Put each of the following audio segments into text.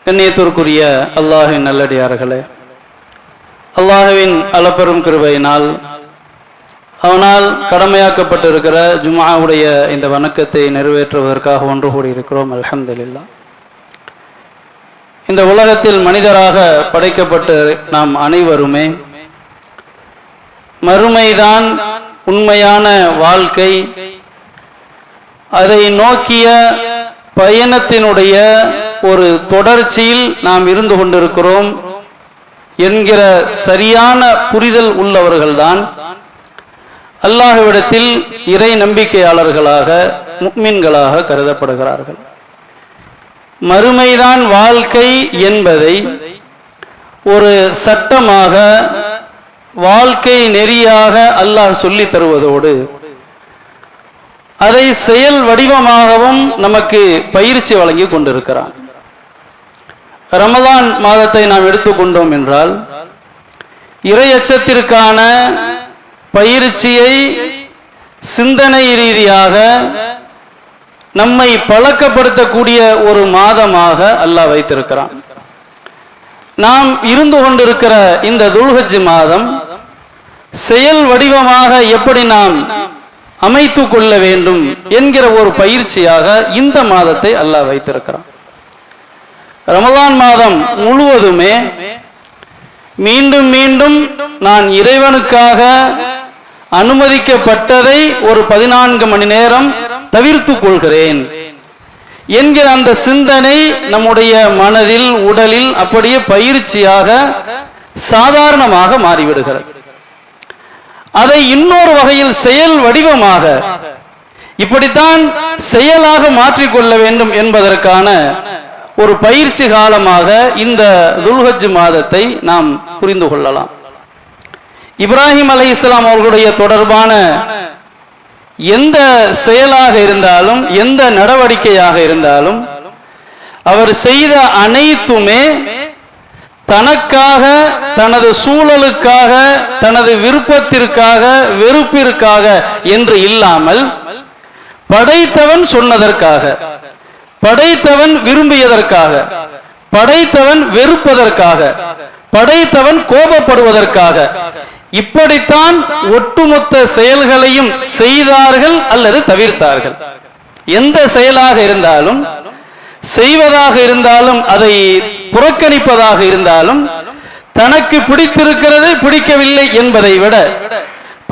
கண்ணியத்திற்குரிய அல்லாஹ்வின் நல்லடியார்களே, அல்லாஹ்வின் அளப்பெரும் கிருபையினால் அவனால் கடமையாக்கப்பட்டிருக்கிற ஜும்ஆவுடைய இந்த வணக்கத்தை நிறைவேற்றுவதற்காக ஒன்று கூடியிருக்கிறோம். அல்ஹம்துலில்லாஹ். இந்த உலகத்தில் மனிதராக படைக்கப்பட்டு நாம் அனைவருமே மறுமைதான் உண்மையான வாழ்க்கை, அதை நோக்கிய பயணத்தினுடைய ஒரு தொடர்ச்சியில் நாம் இருந்து கொண்டிருக்கிறோம் என்கிற சரியான புரிதல் உள்ளவர்கள்தான் அல்லாஹ்விடத்தில் இறை நம்பிக்கையாளர்களாக முஃமின்களாக கருதப்படுகிறார்கள். மறுமைதான் வாழ்க்கை என்பதை ஒரு சட்டமாக வாழ்க்கை நெறியாக அல்லாஹ் சொல்லி தருவதோடு அதை செயல் வடிவமாகவும் நமக்கு பயிற்சி வழங்கி கொண்டிருக்கிறான். ரமலான் மாதத்தை நாம் எடுத்துக்கொண்டோம் என்றால் இறை அச்சத்திற்கான பயிற்சியை சிந்தனை ரீதியாக நம்மை பழக்கப்படுத்தக்கூடிய ஒரு மாதமாக அல்லாஹ் வைத்திருக்கிறான். நாம் இருந்து கொண்டிருக்கிற இந்த துல்ஹஜ் மாதம் செயல் வடிவமாக எப்படி நாம் அமைத்து கொள்ள வேண்டும் என்கிற ஒரு பயிற்சியாக இந்த மாதத்தை அல்லாஹ் வைத்திருக்கிறான். ரமலான் மாதம் முழுவதுமே மீண்டும் மீண்டும் நான் இறைவனுக்காக அனுமதிக்கப்பட்டதை ஒரு 14 மணி நேரம் தவிர்த்து கொள்கிறேன் என்கிற அந்த சிந்தனை நம்முடைய மனதில் உடலில் அப்படியே பயிற்சியாக சாதாரணமாக மாறிவிடுகிறது. அதை இன்னொரு வகையில் செயல் வடிவமாக இப்படித்தான் செயலாக மாற்றிக்கொள்ள வேண்டும் என்பதற்கான ஒரு பயிற்சி காலமாக இந்த துல்ஹஜ் மாதத்தை நாம் புரிந்து கொள்ளலாம். இப்ராஹிம் அலைஹிஸ்ஸலாம் அவர்களுடைய தொடர்பான எந்த செயலாக இருந்தாலும் எந்த நடவடிக்கையாக இருந்தாலும் அவர் செய்த அனைத்துமே தனக்காக, தனது சூழலுக்காக, தனது விருப்பத்திற்காக, வெறுப்பிற்காக என்று இல்லாமல் படைத்தவன் சொன்னதற்காக, படைத்தவன் விரும்பியதற்காக, படைத்தவன் வெறுப்பதற்காக, படைத்தவன் கோபப்படுவதற்காக, இப்படித்தான் ஒட்டுமொத்த செயல்களையும் செய்தார்கள் அல்லது தவிர்த்தார்கள். எந்த செயலாக இருந்தாலும், செய்வதாக இருந்தாலும், அதை புறக்கணிப்பதாக இருந்தாலும், தனக்கு பிடித்திருக்கிறது பிடிக்கவில்லை என்பதை விட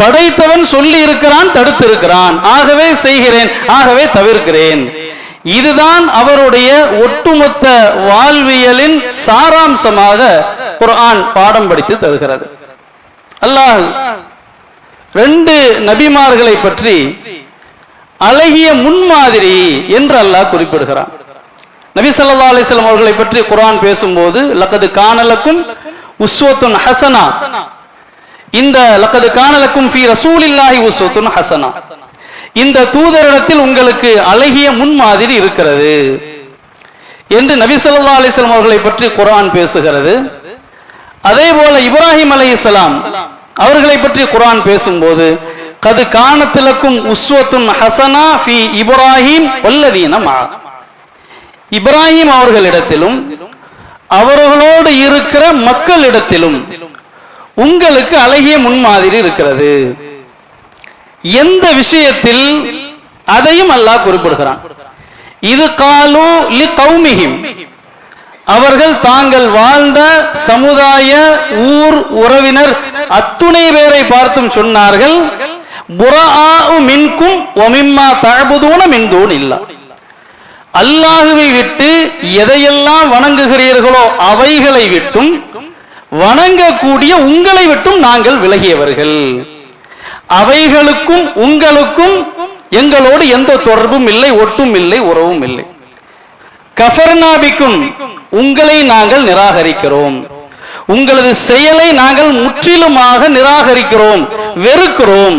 படைத்தவன் சொல்லி இருக்கிறான், தடுத்திருக்கிறான், ஆகவே செய்கிறேன், ஆகவே தவிர்க்கிறேன். இதுதான் அவருடைய ஒட்டுமொத்த வாழ்வியலின் சாராம்சமாக குர்ஆன் பாடம் படித்து தருகிறது. அல்லாஹ் 2 நபிமார்களை பற்றி அழகிய முன்மாதிரி என்று அல்லாஹ் குறிப்பிடுகிறான். நபி ஸல்லல்லாஹு அலைஹி வஸல்லம் அவர்களை பற்றி குர்ஆன் பேசும்போது லக்கது கானலக்கும் உஸ்வத்துன் ஹஸனா, இந்த லக்கது கானலக்கும் ஃபீ ரசூலில்லாஹி உஸ்வத்துன் ஹஸனா, இந்த தூதரிடத்தில் உங்களுக்கு அழகிய முன்மாதிரி இருக்கிறது என்று நபி ஸல்லல்லாஹு அலைஹி வஸல்லம் அவர்களை பற்றி குர்ஆன் பேசுகிறது. அதே போல இப்ராஹிம் அலைஹிஸ்ஸலாம் அவர்களை பற்றி குர்ஆன் பேசும்போது கது கானத்திலக்கும் உஸ்வத்துன் ஹஸனா ஃபீ இப்ராஹிம் வல்லதீன மா, இப்ராஹிம் அவர்களிடத்திலும் அவர்களோடு இருக்கிற மக்களிடத்திலும் உங்களுக்கு அழகிய முன்மாதிரி இருக்கிறது. எந்த விஷயத்தில் அதையும் அல்லாஹ் குறிப்பிடுகிறான். இது காலு லி கௌமிஹிம், அவர்கள் தாங்கள் வாழ்ந்த சமுதாய ஊர் உறவினர் அத்துணை பேரை பார்த்தும் சொன்னார்கள், புராஉ மின்கும் வ மிம்மா தஅபுதூன மின் தூனில்லாஹ், அல்லாஹ்வை விட்டு எதையெல்லாம் வணங்குகிறீர்களோ அவைகளை விட்டும் வணங்கக்கூடிய உங்களை விட்டும் நாங்கள் விலகியவர்கள், அவைகளுக்கும் உங்களுக்கும் எங்களோடு எந்த தொடர்பும் இல்லை, ஒட்டும் இல்லை, உறவும் இல்லை. கஃபர்னாபிக்கும், உங்களை நாங்கள் நிராகரிக்கிறோம், உங்களது செயலை நாங்கள் முற்றிலுமாக நிராகரிக்கிறோம், வெறுக்கிறோம்.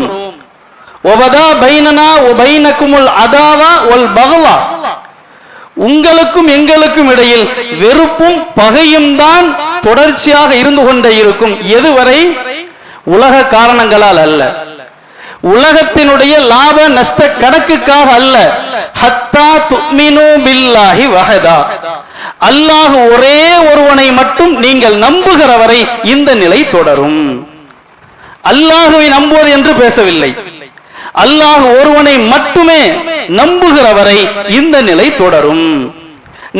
ஒபதா பைனனா வ பைனகுமுல் அதாவா வல் பகலா, உங்களுக்கும் எங்களுக்கும் இடையில் வெறுப்பும் பகையும் தான் தொடர்ச்சியாக இருந்து கொண்டே இருக்கும். எதுவரை? உலக காரணங்களால் அல்ல, உலகத்தினுடைய லாப நஷ்ட கணக்குக்காக அல்ல. ஹத்தா துமினு பில்லாஹி வஹதா, அல்லாஹ் ஒரே ஒருவனை மட்டும் நீங்கள் நம்புகிற வரை இந்த நிலை தொடரும். அல்லாஹுவை நம்புவது என்று பேசவில்லை, அல்லாஹ் ஒருவனை மட்டுமே நம்புகிற வரை இந்த நிலை தொடரும்.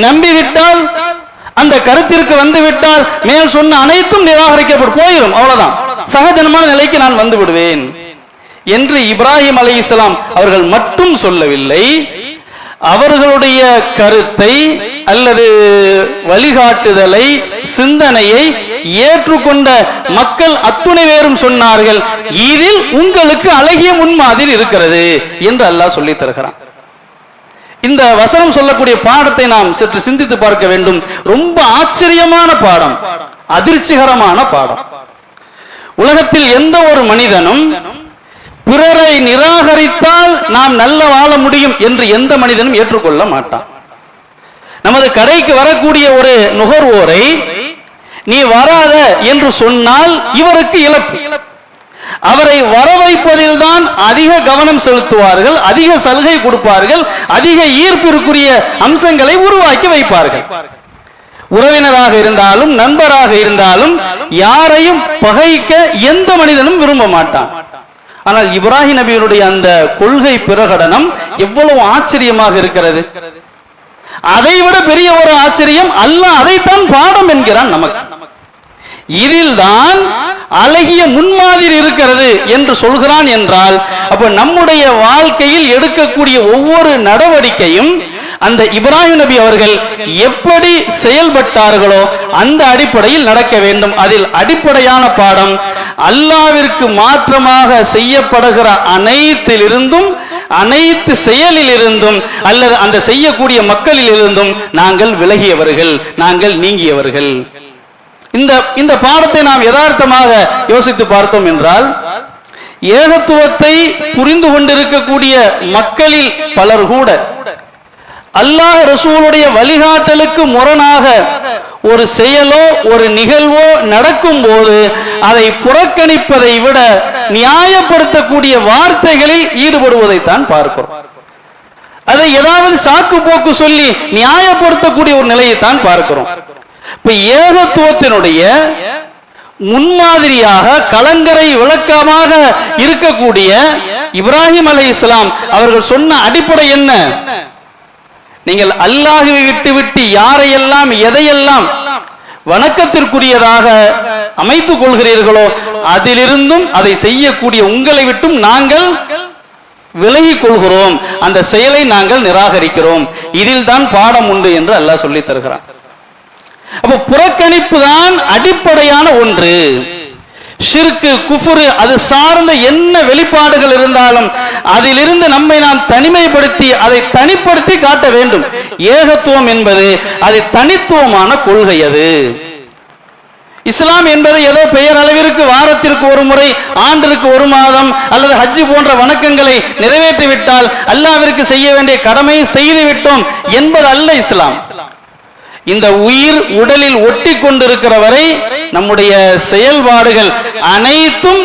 நம்பிவிட்டால், அந்த கருத்திற்கு வந்துவிட்டால் மேல் சொன்ன அனைத்தும் நிராகரிக்கப்பட்டு போயிடும், அவ்வளவுதான். சகஜமான நிலைக்கு நான் வந்து விடுவேன் என்று இப்ராஹிம் அலைஹிஸ்ஸலாம் அவர்கள் மட்டும் சொல்லவில்லை. அவர்களுடைய கருத்தை அல்லது வழிகாட்டுதலை, சிந்தனையை ஏற்றுக்கொண்ட மக்கள் அத்துணை பேரும் சொன்னார்கள், இதில் உங்களுக்கு அழகிய முன்மாதிரி இருக்கிறது என்று அல்லாஹ் சொல்லி தருகிறான். இந்த வசனம் சொல்லக்கூடிய பாடத்தை நாம் சற்று சிந்தித்து பார்க்க வேண்டும். ரொம்ப ஆச்சரியமான பாடம், அதிர்ச்சிகரமான பாடம். உலகத்தில் எந்த ஒரு மனிதனும் பிறரை நிராகரித்தால் நாம் நல்ல வாழ முடியும் என்று எந்த மனிதனும் ஏற்றுக்கொள்ள மாட்டான். நமது கடைக்கு வரக்கூடிய ஒரு நுகர்வோரை நீ வராத என்று சொன்னால் இவருக்கு இழப்பு. அவரை வர வைப்பதில் தான் அதிக கவனம் செலுத்துவார்கள், அதிக சலுகை கொடுப்பார்கள், அதிக ஈர்ப்பிற்குரிய அம்சங்களை உருவாக்கி வைப்பார்கள். உறவினராக இருந்தாலும் நண்பராக இருந்தாலும் யாரையும் பகைக்க எந்த மனிதனும் விரும்ப மாட்டான். ஆனால் இப்ராஹிம் நபியினுடைய அந்த கொள்கை பிரகடனம் எவ்வளவு ஆச்சரியமாக இருக்கிறது. அதைவிட பெரிய ஒரு ஆச்சரியம், அல்லாஹ் அதைத்தான் பாடம் என்கிறான் நமக்கு. இதில் தான் அழகிய முன்மாதிரி இருக்கிறது என்று சொல்கிறான் என்றால், அப்ப நம்முடைய வாழ்க்கையில் எடுக்கக்கூடிய ஒவ்வொரு நடவடிக்கையும் அந்த இப்ராஹிம் நபி அவர்கள் எப்படி செயல்பட்டார்களோ அந்த அடிப்படையில் நடக்க வேண்டும். அதில் அடிப்படையான பாடம், அல்லாஹ்விற்கு மாற்றமாக செய்யப்படுகிற அனைத்திலிருந்தும், அனைத்து செயலில் இருந்தும் அல்லது அந்த செய்யக்கூடிய மக்களில் இருந்தும் நாங்கள் விலகியவர்கள், நாங்கள் நீங்கியவர்கள். இந்த பாடத்தை நாம் யதார்த்தமாக யோசித்து பார்த்தோம் என்றால், ஏகத்துவத்தை புரிந்து கொண்டிருக்கக்கூடிய மக்களில் பலர் கூட அல்லாஹ் ரசூலுடைய வழிகாட்டலுக்கு முரணாக ஒரு செயலோ ஒரு நிகழ்வோ நடக்கும் போது அதை புறக்கணிப்பதை விட நியாயப்படுத்தக்கூடிய வார்த்தைகளில் ஈடுபடுவதைத்தான் பார்க்கிறோம். அதை ஏதாவது சாக்கு போக்கு சொல்லி நியாயப்படுத்தக்கூடிய ஒரு நிலையைத்தான் பார்க்கிறோம். இப்ப ஏகத்துவத்தினுடைய முன்மாதிரியாக கலங்கரை விளக்கமாக இருக்கக்கூடிய இப்ராஹிம் அலைஹிஸ்ஸலாம் அவர்கள் சொன்ன அடிப்படை என்ன? நீங்கள் அல்லாஹ்வை விட்டு யாரையெல்லாம் எதையெல்லாம் வணக்கத்திற்குரியதாக அமைத்துக் கொள்கிறீர்களோ அதிலிருந்தும் அதை செய்யக்கூடிய உங்களை விட்டும் நாங்கள் விலகிக் கொள்கிறோம், அந்த செயலை நாங்கள் நிராகரிக்கிறோம். இதில் தான் பாடம் உண்டு என்று அல்லாஹ் சொல்லி தருகிறான். அப்ப புறக்கணிப்பு தான் அடிப்படையான ஒன்று. ஷிர்கு, குஃப்ரு, அது சார்ந்த என்ன வெளிப்பாடுகள் இருந்தாலும் அதிலிருந்து நம்மை நாம் தனிமைப்படுத்தி அதை தனிப்படுத்தி காட்ட வேண்டும். ஏகத்துவம் என்பது அது தனித்துவமான கொள்கை. அது இஸ்லாம் என்பது ஏதோ பெயர் அளவிற்கு வாரத்திற்கு ஒரு முறை, ஆண்டிற்கு ஒரு மாதம் அல்லது ஹஜ்ஜு போன்ற வணக்கங்களை நிறைவேற்றிவிட்டால் அல்லாஹ்விற்கு செய்ய வேண்டிய கடமையை செய்து விட்டோம் என்பது அல்ல இஸ்லாம். இந்த உயிர் உடலில் ஒட்டி கொண்டிருக்கிற வரை நம்முடைய செயல்பாடுகள் அனைத்தும்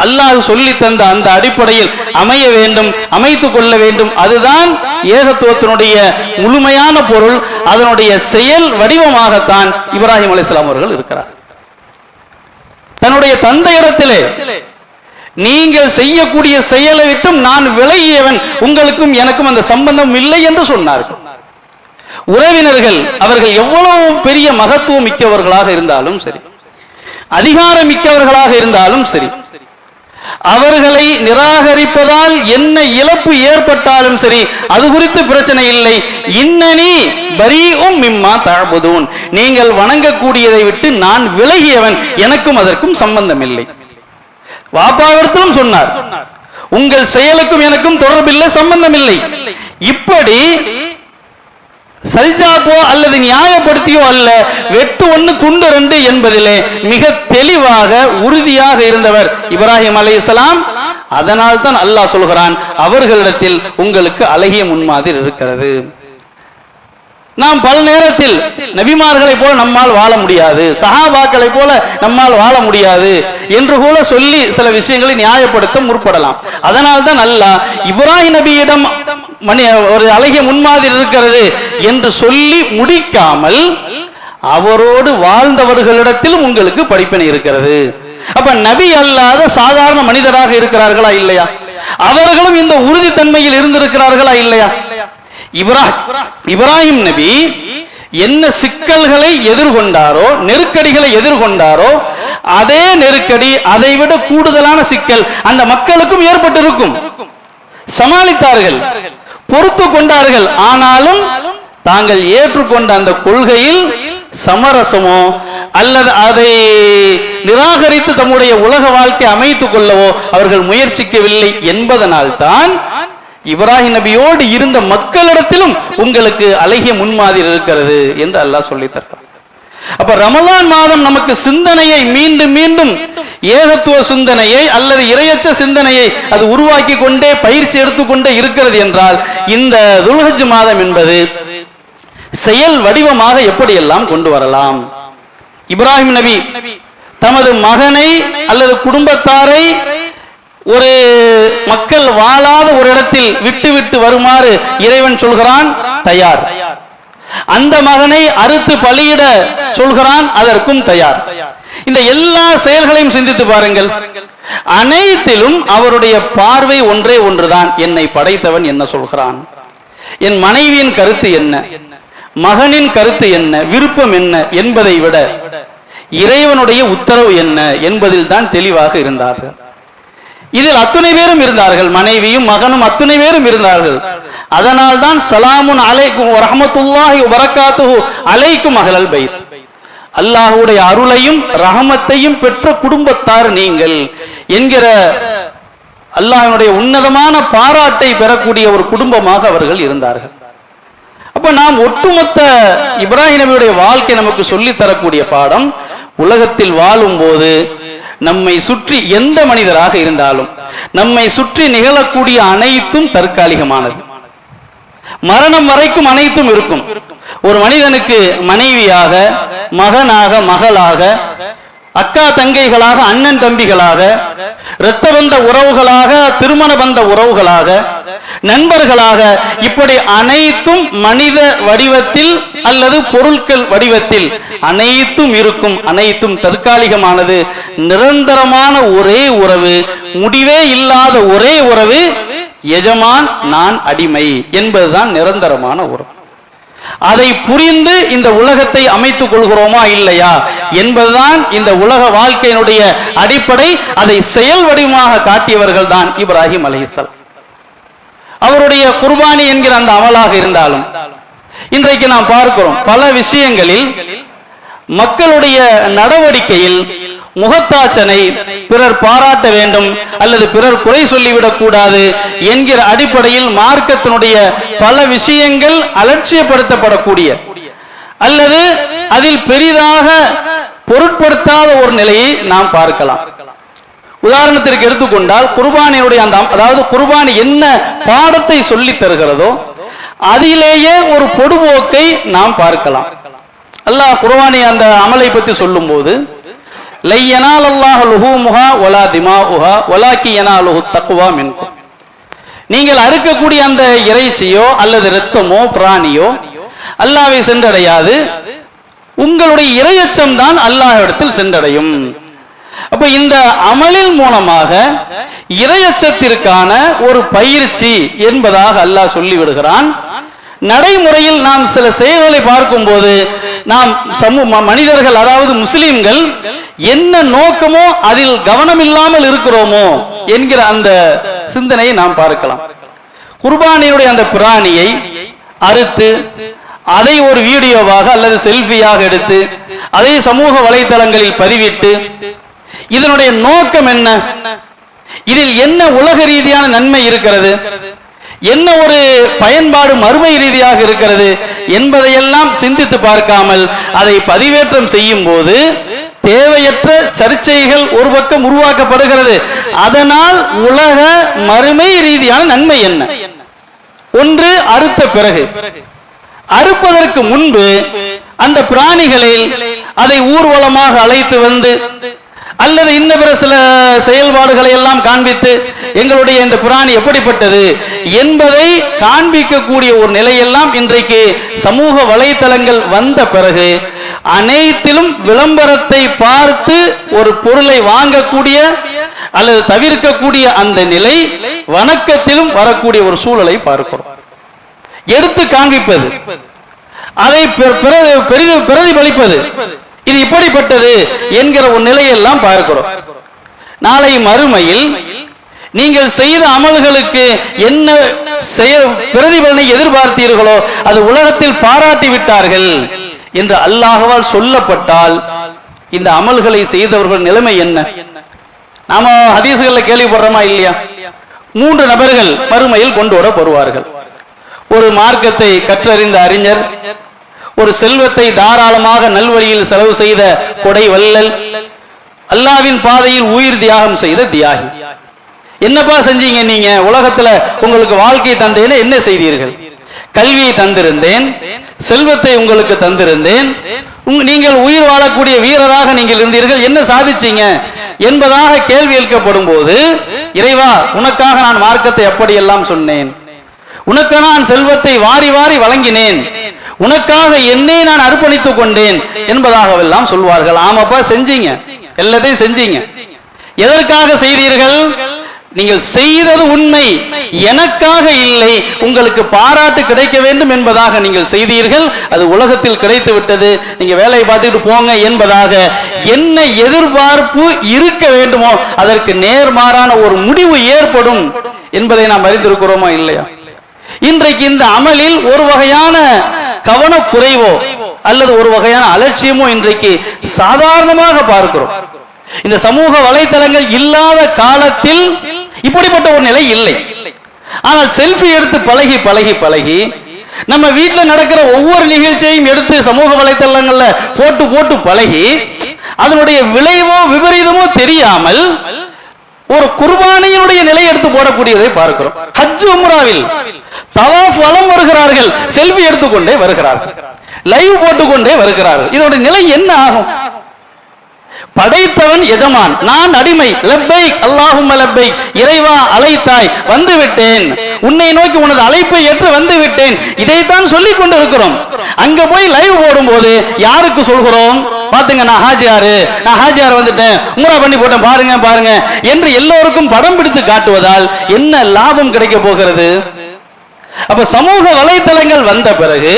அல்லாஹ் சொல்லி தந்த அந்த அடிப்படையில் அமைய வேண்டும், அமைத்துக் கொள்ள வேண்டும். அதுதான் ஏகத்துவத்தினுடைய முழுமையான பொருள். அதனுடைய செயல் வடிவமாகத்தான் இப்ராஹிம் அலைஹிஸ்ஸலாம் அவர்கள் இருக்கிறார். தன்னுடைய தந்தையிடத்திலே நீங்கள் செய்யக்கூடிய செயலை விட்டும் நான் விலகியவன், உங்களுக்கும் எனக்கும் அந்த சம்பந்தம் இல்லை என்று சொன்னார்கள். உறவினர்கள் அவர்கள் எவ்வளவு பெரிய மகத்துவம் மிக்கவர்களாக இருந்தாலும் சரி, அதிகாரம் மிக்கவர்களாக இருந்தாலும் சரி, அவர்களை நிராகரிப்பதால் என்ன இழப்பு ஏற்பட்டாலும் சரி, அது குறித்து பிரச்சனை இல்லை. இன்னனி பரீஉம் மிம்மா தஅபுதூன், நீங்கள் வணங்கக்கூடியதை விட்டு நான் விலகியவன், எனக்கும் அதற்கும் சம்பந்தம் இல்லை. வாப்பாவிடத்திலும் சொன்னார், உங்கள் செயலுக்கும் எனக்கும் தொடர்பில்லை, சம்பந்தம் இல்லை. இப்படி சல்ஜாப்போ அல்லது நியாயப்படுத்தியோ அல்ல, வெட்டு ஒன்று துண்டு ரெண்டு என்பதிலே மிக தெளிவாக உறுதியாக இருந்தவர் இப்ராஹிம் அலைஹிஸ்ஸலாம். அதனால் தான் அல்லாஹ் சொல்கிறான், அவர்களிடத்தில் உங்களுக்கு அழகிய முன்மாதிரி இருக்கிறது. நாம் பல நேரத்தில் நபிமார்களை போல நம்மால் வாழ முடியாது, சஹாபாக்களை போல நம்மால் வாழ முடியாது என்று கூட சொல்லி சில விஷயங்களை நியாயப்படுத்த முற்படலாம். அதனால்தான் அல்லாஹ் இப்ராஹிம் நபியிடம் ஒரு அழகிய முன்மாதிரி இருக்கிறது என்று சொல்லி முடிக்காமல் அவரோடு வாழ்ந்தவர்களிடத்திலும் உங்களுக்கு படிப்பினை இருக்கிறது. அப்ப நபி அல்லாத சாதாரண மனிதராக இருக்கிறார்களா இல்லையா? அவர்களும் இந்த உறுதித்தன்மையில் இருந்திருக்கிறார்களா இல்லையா? இப்ராஹிம் நபி என்ன சிக்கல்களை எதிர்கொண்டாரோ, நெருக்கடிகளை எதிர்கொண்டாரோ, அதே நெருக்கடி, அதைவிட கூடுதலான சிக்கல் அந்த மக்களுக்கும் ஏற்பட்டிருக்கும். சமாளித்தார்கள், பொறுத்து கொண்டார்கள். ஆனாலும் தாங்கள் ஏற்றுக்கொண்ட அந்த கொள்கையில் சமரசமோ அல்லது அதை நிராகரித்து தம்முடைய உலக வாழ்க்கை அமைத்துக் கொள்ளவோ அவர்கள் முயற்சிக்கவில்லை என்பதனால் தான் இப்ராஹிம் நபியோடு இருந்த மக்களிடத்திலும் உங்களுக்கு அழகிய முன்மாதிரி இருக்கிறது என்று அல்லாஹ் சொல்லி தருகிறார். அப்ப ரமலான் மாதம் நமக்கு சிந்தனையை மீண்டும் மீண்டும் ஏகத்துவ சிந்தனையை அல்லது இறையற்ற சிந்தனையை அது உருவாக்கி கொண்டே பயிற்சி எடுத்துக்கொண்டே இருக்கிறது என்றால் இந்த துல்ஹஜ் மாதம் என்பது செயல் வடிவமாக எப்படியெல்லாம் கொண்டு வரலாம். இப்ராஹிம் நபி தமது மகனை அல்லது குடும்பத்தாரை ஒரு மக்கள் வாழாத ஒரு இடத்தில் விட்டு விட்டு வருமாறு இறைவன் சொல்கிறான், தயார். அந்த மகனை அறுத்து பலியிட சொல்கிறான், அதற்கும் தயார். இந்த எல்லா செயல்களையும் சிந்தித்து பாருங்கள். அனைத்திலும் அவருடைய பார்வை ஒன்றே ஒன்றுதான், என்னை படைத்தவன் என்ன சொல்கிறான், என் மனைவியின் கருத்து என்ன, மகனின் கருத்து என்ன, விருப்பம் என்ன என்பதை விட இறைவனுடைய உத்தரவு என்ன என்பதில் தான் தெளிவாக இருந்தார்கள். இதில் அத்துணை பேரும் இருந்தார்கள், மனைவியும் மகனும் அத்துணை பேரும் இருந்தார்கள். அதனால் தான் சலாமுன் அலைக்கும் ரஹ்மத்துல்லாஹி வ பரக்காத்துஹு அலைக்கும் அஹ்லல் பைத், அல்லாஹ்வுடைய அருளையும் ரஹமத்தையும் பெற்ற குடும்பத்தார் நீங்கள் என்கிற அல்லாஹ்வுடைய உன்னதமான பாராட்டை பெறக்கூடிய ஒரு குடும்பமாக அவர்கள் இருந்தார்கள். அப்ப நாம் ஒட்டுமொத்த இப்ராஹிம் நபியுடைய வாழ்க்கை நமக்கு சொல்லி தரக்கூடிய பாடம், உலகத்தில் வாழும் போது நம்மை சுற்றி எந்த மனிதராக இருந்தாலும் நம்மை சுற்றி நிகழக்கூடிய அனைத்தும் தற்காலிகமானது. மரணம் வரைக்கும் அனைத்தும் இருக்கும். ஒரு மனிதனுக்கு மனைவியாக, மகனாக, மகளாக, அக்கா தங்கைகளாக, அண்ணன் தம்பிகளாக, இரத்த பந்த உறவுகளாக, திருமண பந்த உறவுகளாக, நண்பர்களாக, இப்படி அனைத்தும் மனித வடிவத்தில் அல்லது பொருட்கள் வடிவத்தில் அனைத்தும் இருக்கும். அனைத்தும் தற்காலிகமானது. நிரந்தரமான ஒரே உறவு, முடிவே இல்லாத ஒரே உறவு, எஜமான் நான் அடிமை என்பதுதான் நிரந்தரமான உறவு. அதை புரிந்து இந்த உலகத்தை அமைத்துக் கொள்கிறோமா இல்லையா என்பதுதான் இந்த உலக வாழ்க்கையினுடைய அடிப்படை. அதை செயல் வடிவமாக காட்டியவர்கள் தான் இப்ராஹிம் அலைஹிஸ்ஸலாம். அவருடைய குர்பானி என்கிற அந்த அமலாக இருந்தாலும் இன்றைக்கு நாம் பார்க்கிறோம், பல விஷயங்களில் மக்களுடைய நடவடிக்கையில் முகத்தாச்சனை, பிறர் பாராட்ட வேண்டும் அல்லது பிறர் குறை சொல்லிவிடக் கூடாது என்கிற அடிப்படையில் மார்க்கத்தினுடைய பல விஷயங்கள் அலட்சியப்படுத்தப்படக்கூடிய அல்லது அதில் பெரிதாக பொருட்படுத்தாத ஒரு நிலையை நாம் பார்க்கலாம். உதாரணத்திற்கு எடுத்துக்கொண்டால் குர்பானியுடைய அந்த, அதாவது குர்பானி என்ன பாடத்தை சொல்லி தருகிறதோ அதிலேயே ஒரு பொடுபோக்கை நாம் பார்க்கலாம். அல்லாஹ் குர்பானி அந்த அமலை பற்றி சொல்லும் போது, நீங்கள் அறுக்கக்கூடிய அந்த இறைச்சியோ அல்லது இரத்தமோ பிராணியோ அல்லாஹ்வை சென்றடையாது, உங்களுடைய இறையச்சம் தான் அல்லாஹ்விடத்தில் சென்றடையும். அப்ப இந்த அமலின் மூலமாக இறையச்சத்திற்கான ஒரு பயிற்சி என்பதாக அல்லாஹ் சொல்லிவிடுகிறான். நடைமுறையில் நாம் சில செயல்களை பார்க்கும் போது நாம் மனிதர்கள், அதாவது முஸ்லிம்கள் என்ன நோக்கமோ அதில் கவனம் இல்லாமல் இருக்கிறோமோ என்கிற அந்த சிந்தனையை நாம் பார்க்கலாம். குர்பானியுடைய அந்த பிராணியை அறுத்து அதை ஒரு வீடியோவாக அல்லது செல்ஃபியாக எடுத்து அதை சமூக வலைதளங்களில் பதிவிட்டு, இதனுடைய நோக்கம் என்ன, இதில் என்ன உலக ரீதியான நன்மை இருக்கிறது, என்ன ஒரு பயன்பாடு மறுமை ரீதியாக இருக்கிறது என்பதையெல்லாம் சிந்தித்து பார்க்காமல் அதை பதிவேற்றம் செய்யும் போது தேவையற்ற சர்ச்சைகள் ஒரு பக்கம் உருவாக்கப்படுகிறது. அதனால் உலக மறுமை ரீதியான நன்மை என்ன? ஒன்று, அறுத்த பிறகு அறுப்பதற்கு முன்பு அந்த பிராணிகளில் அதை ஊர்வலமாக அழைத்து வந்து அல்லது இன்ன பிற சில செயல்பாடுகளை எல்லாம் காண்பித்து எங்களுடைய இந்த பிராணி எப்படிப்பட்டது என்பதை காண்பிக்கக்கூடிய ஒரு நிலையெல்லாம் இன்றைக்கு சமூக வலைத்தளங்கள் வந்த பிறகு அனைத்திலும் விளம்பரத்தை பார்த்து ஒரு பொருளை வாங்கக்கூடிய அல்லது தவிர்க்கக்கூடிய அந்த நிலை வணக்கத்திலும் வரக்கூடிய ஒரு சூழலை பார்க்கிறோம். எடுத்து காண்பிப்பது, அதை பிரதிபலிப்பது, இது இப்படிப்பட்டது என்கிற ஒரு நிலையெல்லாம் பார்க்கிறோம். நாளை மறுமையில் நீங்கள் செய்த அமல்களுக்கு என்ன பிரதிபலனை எதிர்பார்த்தீர்களோ அது உலகத்தில் பாராட்டி விட்டார்கள் என்று அல்லாஹ்வால் சொல்லப்பட்டால் இந்த அமல்களை செய்தவர்கள் நிலைமை என்ன? நாம ஹதீஸ்கள்ல கேள்விப்படுறோமா இல்லையா? 3 நபர்கள் மறுமையில் கொண்டு வரப்படுவார்கள். ஒரு மார்க்கத்தை கற்றறிந்த அறிஞர், ஒரு செல்வத்தை தாராளமாக நல்வழியில் செலவு செய்த கொடை வள்ளல், அல்லாஹ்வின் பாதையில் உயிர் தியாகம் செய்த தியாகி. என்னப்பா செஞ்சீங்க நீங்க? உலகத்துல உங்களுக்கு வாழ்க்கை தந்தேன்னு என்ன செய்தீர்கள்? கல்வியை தந்திருந்தேன், செல்வத்தை உங்களுக்கு தந்திருந்தேன், நீங்கள் உயிர் வாழக்கூடிய வீரராக நீங்கள் இருந்தீர்கள், என்ன சாதிச்சீங்க என்பதாக கேள்வி எழுக்கப்படும் போது, இறைவா உனக்காக நான் மார்க்கத்தை அப்படியெல்லாம் சொன்னேன், உனக்கு நான் செல்வத்தை வாரி வாரி வழங்கினேன், உனக்காக என்னை நான் அர்ப்பணித்துக் கொண்டேன் என்பதாகவெல்லாம் சொல்வார்கள். ஆமாப்பா செஞ்சீங்க, எல்லாத்தையும் செஞ்சீங்க. எதற்காக செய்தீர்கள்? நீங்கள் செய்தது உண்மை, எனக்காக இல்லை, உங்களுக்கு பாராட்டு கிடைக்க வேண்டும் என்பதாக நீங்கள் செய்தீர்கள். அது உலகத்தில் கிடைத்து விட்டது, நீங்க வேலையை பார்த்துட்டு போங்க என்பதாக என்ன எதிர்பார்ப்பு இருக்க வேண்டுமோ அதற்கு நேர்மாறான ஒரு முடிவு ஏற்படும் என்பதை நாம் அறிந்திருக்கிறோமா இல்லையா? இன்றைக்கு இந்த அமலில் ஒரு வகையான கவனக்குறைவோ அல்லது ஒரு வகையான அலட்சியமோ இன்றைக்கு சாதாரணமாக பார்க்கிறோம். இந்த சமூக வலைத்தளங்கள் இல்லாத காலத்தில் இப்படிப்பட்ட ஒரு நிலை இல்லை. ஆனால் செல்ஃபி எடுத்து பழகி பழகி பழகி நம்ம வீட்டில் நடக்கிற ஒவ்வொரு நிகழ்ச்சியையும் எடுத்து சமூக வலைத்தளங்கள்ல போட்டு போட்டு பழகி அதனுடைய விளைவோ விபரீதமோ தெரியாமல் ஒரு குர்பானியினுடைய நிலை எடுத்து போடக்கூடியதை பார்க்கிறோம். ஹஜ் உம்ராவில் தவாஃப் வலம் வருகிறார்கள், செல்ஃபி எடுத்துக்கொண்டே வருகிறார்கள், லைவ் போட்டுக்கொண்டே வருகிறார்கள். இதோட நிலை என்ன ஆகும்? படைத்தவன் எஜமான், நான் அடிமை. லப்பைக் அல்லாஹும்ம லப்பைக், இறைவா அழைத்தாய், வந்து விட்டேன், உன்னை நோக்கி உனது அழைப்பை ஏற்று வந்து விட்டேன், இதைத்தான் சொல்லிக் கொண்டு இருக்கிறோம். அங்க போய் லைவ் போடும் போது யாருக்கு சொல்கிறோம்? பாத்துங்க நான் ஹாஜியார் வந்துட்டேன், உம்ரா பண்ணி போட்டேன், பாருங்க பாருங்க என்று எல்லோருக்கும் படம் பிடித்து காட்டுவதால் என்ன லாபம் கிடைக்க போகிறது? அப்ப சமூக வலைத்தளங்கள் வந்த பிறகு,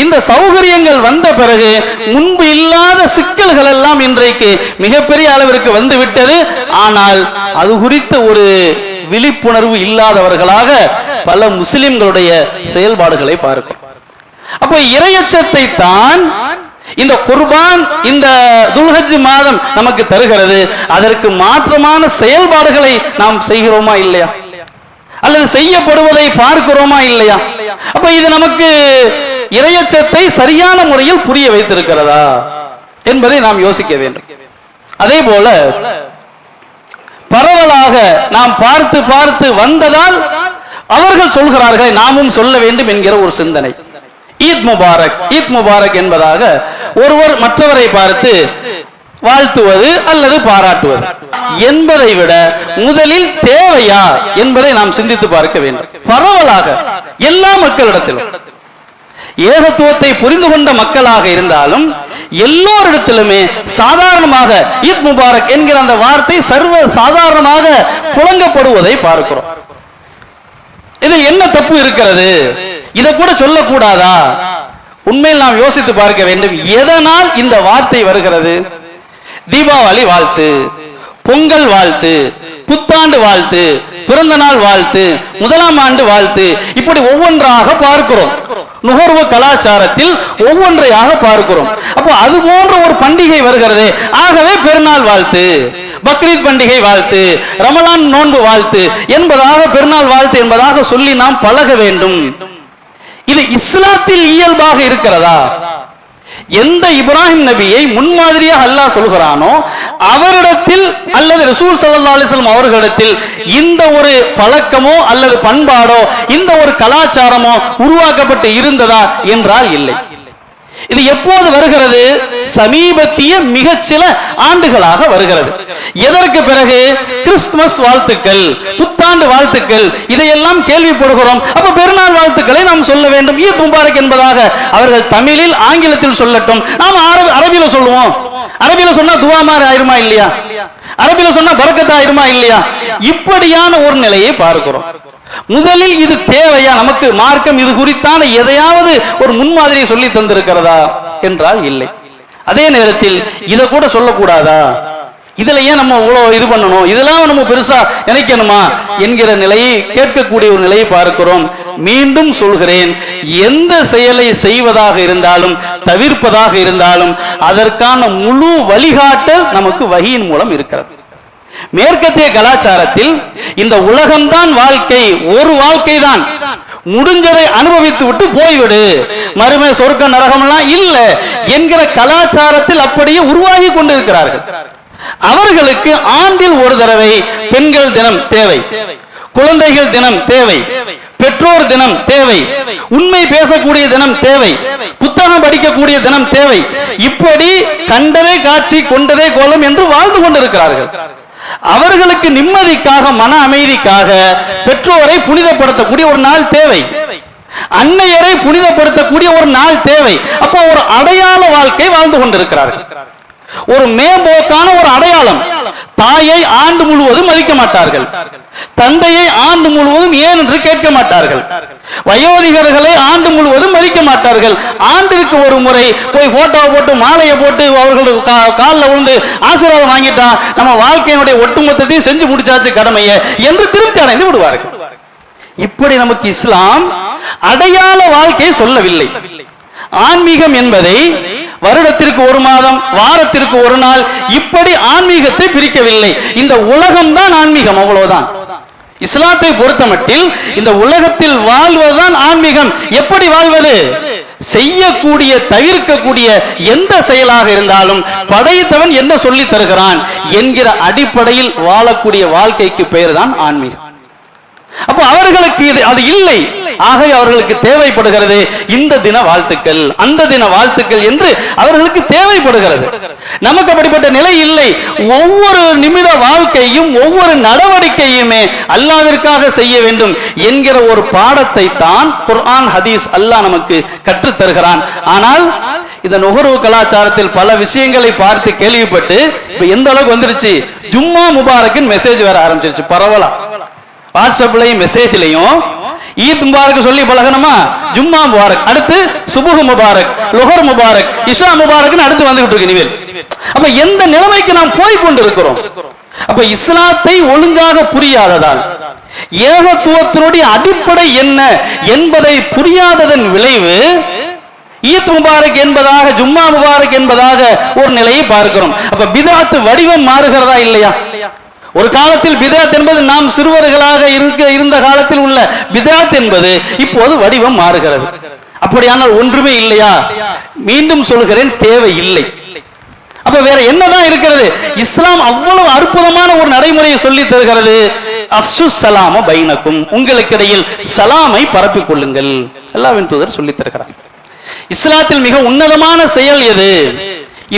இந்த சௌகரியங்கள் வந்த பிறகு முன்பு இல்லாத சிக்கல்கள் எல்லாம் இன்றைக்கு மிகப்பெரிய அளவிற்கு வந்து விட்டது. ஆனால் அது குறித்த ஒரு விழிப்புணர்வு இல்லாதவர்களாக பல முஸ்லிம்களுடைய செயல்பாடுகளை பார்க்கும். அப்ப இறையச்சத்தை தான் இந்த குர்பான், இந்த துல்ஹஜ் மாதம் நமக்கு தருகிறது. அதற்கு மாற்றமான செயல்பாடுகளை நாம் செய்கிறோமா இல்லையா? அல்லது செய்யப்படுவதை பார்க்கிறோமா இல்லையா? அப்ப இது நமக்கு இறையச்சத்தை சரியான முறையில் புரிய வைத்திருக்கிறதா என்பதை நாம் யோசிக்க வேண்டும். அதே போல பரவலாக நாம் பார்த்து பார்த்து வந்ததால் அவர்கள் சொல்கிறார்கள், நாமும் சொல்ல வேண்டும் என்கிற ஒரு சிந்தனை. ஈத் முபாரக், ஈத் முபாரக் என்பதாக ஒருவர் மற்றவரை பார்த்து வாழ்த்துவது அல்லது பாராட்டுவது என்பதை விட முதலில் தேவையா என்பதை நாம் சிந்தித்து பார்க்க வேண்டும். பரவலாக எல்லா மக்களிடத்திலும், ஏகத்துவத்தை புரிந்து கொண்ட மக்களாக இருந்தாலும் எல்லோரிடத்திலுமே சாதாரணமாக ஈத் முபாரக் என்கிற அந்த வார்த்தை சர்வ சாதாரணமாக புழங்கப்படுவதை பார்க்கிறோம். இதில் என்ன தப்பு இருக்கிறது? இதை கூட சொல்லக்கூடாதா? உண்மையில் நாம் யோசித்து பார்க்க வேண்டும். எதனால் இந்த வார்த்தை வருகிறது? தீபாவளி வாழ்த்து, பொங்கல் வாழ்த்து, புத்தாண்டு வாழ்த்து, பிறந்த நாள் வாழ்த்து, முதலாம் ஆண்டு வாழ்த்து, இப்படி ஒவ்வொன்றாக பார்க்கிறோம். நுகர்வு கலாச்சாரத்தில் ஒவ்வொன்றையாக பார்க்கிறோம். அப்போ அது போன்ற ஒரு பண்டிகை வருகிறது, ஆகவே பெருநாள் வாழ்த்து, பக்ரீத் பண்டிகை வாழ்த்து, ரமலான் நோன்பு வாழ்த்து என்பதாக பெருநாள் வாழ்த்து என்பதாக சொல்லி நாம் பழக வேண்டும். இது இஸ்லாத்தில் இயல்பாக இருக்கிறதா? எந்த இப்ராஹிம் நபியை முன்மாதிரியாக அல்லாஹ் சொல்கிறானோ அவரிடத்தில் அல்லது ரசூல் ஸல்லல்லாஹு அலைஹி வஸல்லம் அவர்களிடத்தில் இந்த ஒரு பழக்கமோ அல்லது பண்பாடோ இந்த ஒரு கலாச்சாரமோ உருவாக்கப்பட்டு இருந்ததா என்றால் இல்லை. இது எப்போது வருகிறது? சமீபத்திய மிகச்சில ஆண்டுகளாக வருகிறது. எதற்கு பிறகு கிறிஸ்துமஸ் வாழ்த்துக்கள், புத்தாண்டு வாழ்த்துக்கள் இதையெல்லாம் கேள்விப்படுகிறோம். அப்ப பெருநாள் வாழ்த்துக்களை நாம் சொல்ல வேண்டும். ஈத் முபாரக் என்பதாக அவர்கள் தமிழில் ஆங்கிலத்தில் சொல்லட்டும், நாம் அரபியில சொல்லுவோம். அரபியில சொன்னா துவா மாதிரி ஆயிருமா இல்லையா? அரபியில சொன்னா பரக்கத் ஆயிருமா இல்லையா? இப்படியான ஒரு நிலையை பார்க்கிறோம். முதலில் இது தேவையா? நமக்கு மார்க்கம் இது குறித்தான எதையாவது ஒரு முன்மாதிரியை சொல்லி தந்திருக்கிறதா என்றால் இல்லை. அதே நேரத்தில் இதை கூட சொல்லக்கூடாதா? இதுல ஏன் நம்ம இவ்வளவு இது பண்ணணும், இதெல்லாம் நம்ம பெருசா நினைக்கணுமா என்கிற நிலையை கேட்கக்கூடிய ஒரு நிலையை பார்க்கிறோம். மீண்டும் சொல்கிறேன், எந்த செயலை செய்வதாக இருந்தாலும் தவிர்ப்பதாக இருந்தாலும் அதற்கான முழு வழிகாட்டல் நமக்கு வஹீயின் மூலம் இருக்கிறது. மேற்கத்திய கலாச்சாரத்தில் இந்த உலகம்தான் வாழ்க்கை, ஒரு வாழ்க்கை தான், முடிஞ்சதை அனுபவித்து விட்டு போய்விடு, மறுமை சொர்க்க நரகம் எல்லாம் இல்ல என்கிற கலாச்சாரத்தில் அப்படியே உருவாகி கொண்டிருக்கிறார்கள். அவர்களுக்கு ஆண்டில் ஒரு தடவை பெண்கள் தினம் தேவை, குழந்தைகள் தினம் தேவை, பெற்றோர் தினம் தேவை, உண்மை பேசக்கூடிய தினம் தேவை, புத்தகம் படிக்கக்கூடிய தினம் தேவை. இப்படி கண்டதே காட்சி கொண்டதே கோலம் என்று வாழ்ந்து கொண்டிருக்கிறார்கள். அவர்களுக்கு நிம்மதிக்காக, மன அமைதிக்காக பெற்றோரை புனிதப்படுத்தக்கூடிய ஒரு நாள் தேவை, அன்னையரை புனிதப்படுத்தக்கூடிய ஒரு நாள் தேவை. அப்போ ஒரு அடையாள வாழ்க்கை வாழ்ந்து கொண்டிருக்கிறார்கள். ஒரு மேம்போக்கான ஒரு அடையாளம். தாயை ஆண்டு முழுவதும் மதிக்க மாட்டார்கள், தந்தையை ஆண்டு முழுவதும் ஏன் என்று கேட்க மாட்டார்கள், வயோதிகர்களை ஆண்டு முழுவதும் மதிக்க மாட்டார்கள். ஆண்டிற்கு ஒரு முறை போய் போட்டோவை போட்டு மாலையை போட்டு அவர்களுக்கு காலில் விழுந்து ஆசீர்வாதம் வாங்கிட்டா நம்ம வாழ்க்கையினுடைய ஒட்டுமொத்தத்தையும் செஞ்சு முடிச்சாச்சு கடமையை என்று திருப்தி அடைந்து விடுவார்கள். இப்படி நமக்கு இஸ்லாம் அடையாள வாழ்க்கையை சொல்லவில்லை. ஆன்மீகம் என்பதை வருடத்திற்கு ஒரு மாதம், வாரத்திற்கு ஒரு நாள், இப்படி ஆன்மீகத்தை பிரிக்கவில்லை. இந்த உலகம்தான் ஆன்மீகம், அவ்வளவுதான். இஸ்லாத்தை பொறுத்தமட்டில் இந்த உலகத்தில் வாழ்வதுதான் ஆன்மீகம். எப்படி வாழ்வது? செய்யக்கூடிய, தவிர்க்கக்கூடிய எந்த செயலாக இருந்தாலும் படைத்தவன் என்ன சொல்லி தருகிறான் என்கிற அடிப்படையில் வாழக்கூடிய வாழ்க்கைக்கு பெயர் தான் ஆன்மீகம். அப்போ அவர்களுக்கு அது இல்லை. ஆகவே அவர்களுக்கு தேவைப்படுகிறது இந்த தின வாழ்த்துக்கள், அந்த தின வாழ்த்துக்கள் என்று அவர்களுக்கு தேவைப்படுகிறது. நமக்கு அப்படிப்பட்ட நிலை இல்லை. ஒவ்வொரு நிமிட வாழ்க்கையும் ஒவ்வொரு நடவடிக்கையுமே அல்லாஹ்விற்காக செய்ய வேண்டும் என்கிற ஒரு பாடத்தை தான் குர்ஆன் ஹதீஸ் அல்லாஹ் நமக்கு கற்றுத் தருகிறான். ஆனால் இந்த நுகர்வு கலாச்சாரத்தில் பல விஷயங்களை பார்த்து கேள்விப்பட்டு இப்ப எந்த அளவுக்கு வந்துருச்சு, ஜும்மா முபாரக்கின் மெசேஜ் வர ஆரம்பிச்சிருச்சு. பரவலா வாட்ஸ்அப்லயும் மெசேஜ்லயும் ஈத் முபாரக் சொல்லி பழகணுமா, ஜும்மா முபாரக், அடுத்து சுபுஹ் முபாரக், லுஹர் முபாரக், இஷா முபாரக்னு அடுத்து வந்துகிட்டு இருக்கு நிவேல். அப்ப எந்த நிலைமைக்கு நாம் போய் கொண்டிருக்கிறோம்? அப்ப இஸ்லாத்தை ஒழுங்காக புரியாததால், ஏகத்துவத்தினுடைய அடிப்படை என்ன என்பதை புரியாததன் விளைவு ஈத் முபாரக் என்பதாக, ஜும்மா முபாரக் என்பதாக ஒரு நிலையை பார்க்கிறோம். அப்ப பிதஅத் வடிவம் மாறுகிறதா இல்லையா? ஒரு காலத்தில் பிதஅத் என்பது நாம் சிறுவர்களாக இருந்த காலத்தில் உள்ள பிதஅத் என்பது இப்போது வடிவம் மாறுகிறது. அப்படியானால் ஒன்றுமே இல்லையா? மீண்டும் சொல்கிறேன், தேவை இல்லை. அப்ப வேற என்னதான் இருக்கிறது? இஸ்லாம் அவ்வளவு அற்புதமான ஒரு நடைமுறையை சொல்லி தருகிறது. அஃப்சுஸ் ஸலாம பைனக்கும், உங்களுக்கு இடையில் சலாமை பரப்பிக் கொள்ளுங்கள். அல்லாஹ்வின் தூதர் சொல்லி தருகிறார். இஸ்லாத்தில் மிக உன்னதமான செயல் எது?